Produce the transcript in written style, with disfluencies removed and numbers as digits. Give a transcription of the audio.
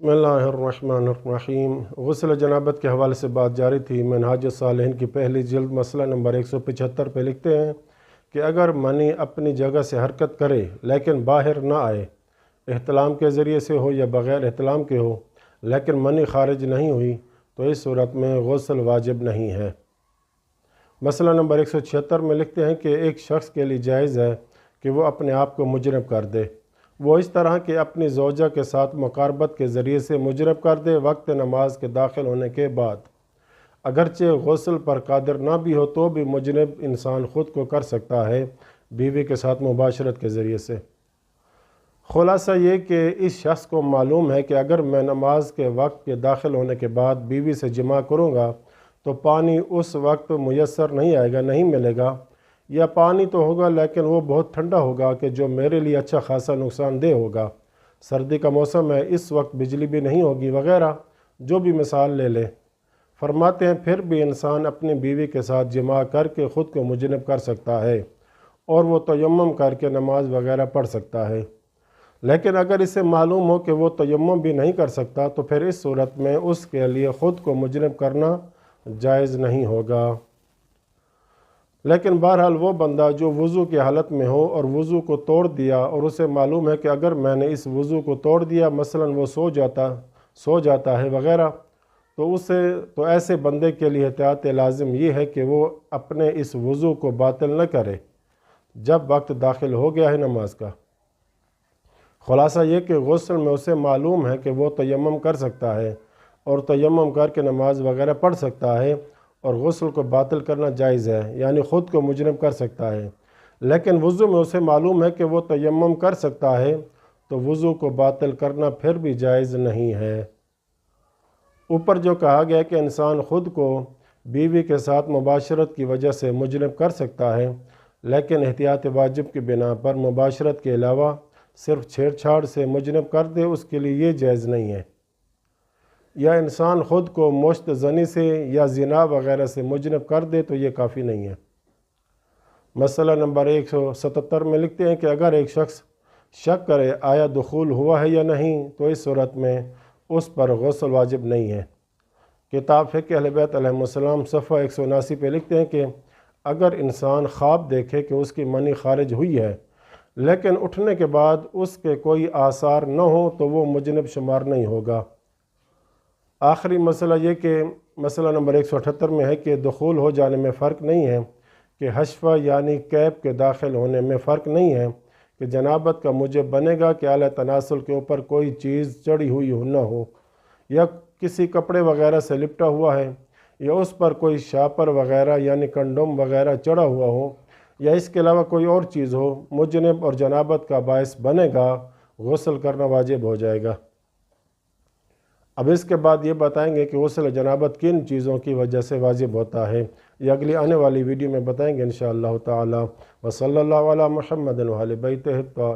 بسم اللہ الرحمن الرحیم۔ غسل جنابت کے حوالے سے بات جاری تھی۔ منہاج الصالحین کی پہلی جلد مسئلہ نمبر 175 پہ لکھتے ہیں کہ اگر منی اپنی جگہ سے حرکت کرے لیکن باہر نہ آئے، احتلام کے ذریعے سے ہو یا بغیر احتلام کے ہو، لیکن منی خارج نہیں ہوئی، تو اس صورت میں غسل واجب نہیں ہے۔ مسئلہ نمبر 176 میں لکھتے ہیں کہ ایک شخص کے لیے جائز ہے کہ وہ اپنے آپ کو مجرب کر دے۔ وہ اس طرح کہ اپنی زوجہ کے ساتھ مقاربت کے ذریعے سے مجرب کر دے وقت نماز کے داخل ہونے کے بعد۔ اگرچہ غسل پر قادر نہ بھی ہو تو بھی مجرب انسان خود کو کر سکتا ہے بیوی کے ساتھ مباشرت کے ذریعے سے۔ خلاصہ یہ کہ اس شخص کو معلوم ہے کہ اگر میں نماز کے وقت کے داخل ہونے کے بعد بیوی سے جماع کروں گا تو پانی اس وقت میسر نہیں آئے گا، نہیں ملے گا، یا پانی تو ہوگا لیکن وہ بہت ٹھنڈا ہوگا کہ جو میرے لیے اچھا خاصا نقصان دہ ہوگا، سردی کا موسم ہے، اس وقت بجلی بھی نہیں ہوگی وغیرہ، جو بھی مثال لے لیں۔ فرماتے ہیں پھر بھی انسان اپنی بیوی کے ساتھ جماع کر کے خود کو مجنب کر سکتا ہے اور وہ تیمم کر کے نماز وغیرہ پڑھ سکتا ہے۔ لیکن اگر اسے معلوم ہو کہ وہ تیمم بھی نہیں کر سکتا تو پھر اس صورت میں اس کے لیے خود کو مجنب کرنا جائز نہیں ہوگا۔ لیکن بہرحال وہ بندہ جو وضو کی حالت میں ہو اور وضو کو توڑ دیا اور اسے معلوم ہے کہ اگر میں نے اس وضو کو توڑ دیا، مثلا وہ سو جاتا ہے وغیرہ، تو ایسے بندے کے لیے احتیاط لازم یہ ہے کہ وہ اپنے اس وضو کو باطل نہ کرے جب وقت داخل ہو گیا ہے نماز کا۔ خلاصہ یہ کہ غسل میں اسے معلوم ہے کہ وہ تیمم کر سکتا ہے اور تیمم کر کے نماز وغیرہ پڑھ سکتا ہے اور غسل کو باطل کرنا جائز ہے، یعنی خود کو مجرب کر سکتا ہے۔ لیکن وضو میں اسے معلوم ہے کہ وہ تیمم کر سکتا ہے تو وضو کو باطل کرنا پھر بھی جائز نہیں ہے۔ اوپر جو کہا گیا کہ انسان خود کو بیوی کے ساتھ مباشرت کی وجہ سے مجرب کر سکتا ہے، لیکن احتیاط واجب کی بنا پر مباشرت کے علاوہ صرف چھیڑ چھاڑ سے مجرب کر دے، اس کے لیے یہ جائز نہیں ہے۔ یا انسان خود کو مشت زنی سے یا زنا وغیرہ سے مجنب کر دے تو یہ کافی نہیں ہے۔ مسئلہ نمبر 177 میں لکھتے ہیں کہ اگر ایک شخص شک کرے آیا دخول ہوا ہے یا نہیں تو اس صورت میں اس پر غسل واجب نہیں ہے۔ کتاب فقہ اہل بیت علیہم السلام صفحہ 179 پہ لکھتے ہیں کہ اگر انسان خواب دیکھے کہ اس کی منی خارج ہوئی ہے لیکن اٹھنے کے بعد اس کے کوئی آثار نہ ہو تو وہ مجنب شمار نہیں ہوگا۔ آخری مسئلہ یہ کہ مسئلہ نمبر 178 میں ہے کہ دخول ہو جانے میں فرق نہیں ہے، کہ حشفہ یعنی کیپ کے داخل ہونے میں فرق نہیں ہے کہ جنابت کا موجب بنے گا کہ اعلیٰ تناسل کے اوپر کوئی چیز چڑھی ہوئی نہ ہو، یا کسی کپڑے وغیرہ سے لپٹا ہوا ہے، یا اس پر کوئی شاپر وغیرہ یعنی کنڈوم وغیرہ چڑھا ہوا ہو، یا اس کے علاوہ کوئی اور چیز ہو، مجنب اور جنابت کا باعث بنے گا، غسل کرنا واجب ہو جائے گا۔ اب اس کے بعد یہ بتائیں گے کہ غسل جنابت کن چیزوں کی وجہ سے واجب ہوتا ہے، یہ اگلی آنے والی ویڈیو میں بتائیں گے انشاءاللہ تعالی۔ وصلی اللہ علی محمد و آل بیتہ الطاہرین۔